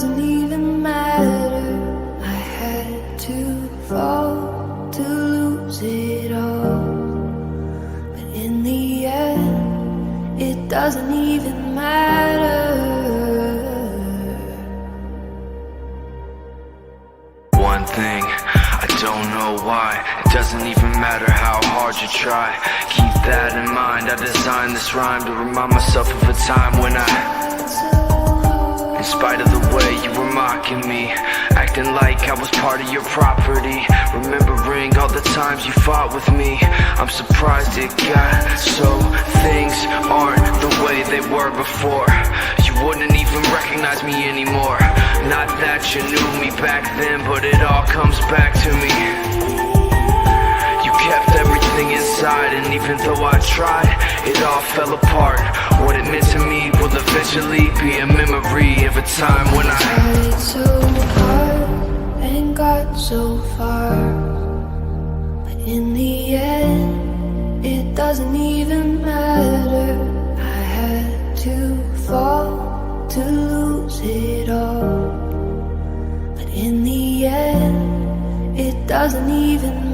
doesn't even matter. I had to fall to lose it all, but in the end, it doesn't even matter. One thing, I don't know why. It doesn't even matter how hard you try. Keep that in mind. I designed this rhyme to remind myself of a time when in spite of the way you were mocking me, acting like I was part of your property, remembering all the times you fought with me, I'm surprised it got so things aren't the way they were before. You wouldn't even recognize me anymore. Not that you knew me back then, but it all comes back to me. You kept everything inside, and even though I tried, it all fell apart. What it meant to me will eventually be a memory of a time when I tried so hard and got so far, but in the end, it doesn't even matter. I had to fall to lose it all, but in the end, it doesn't even matter.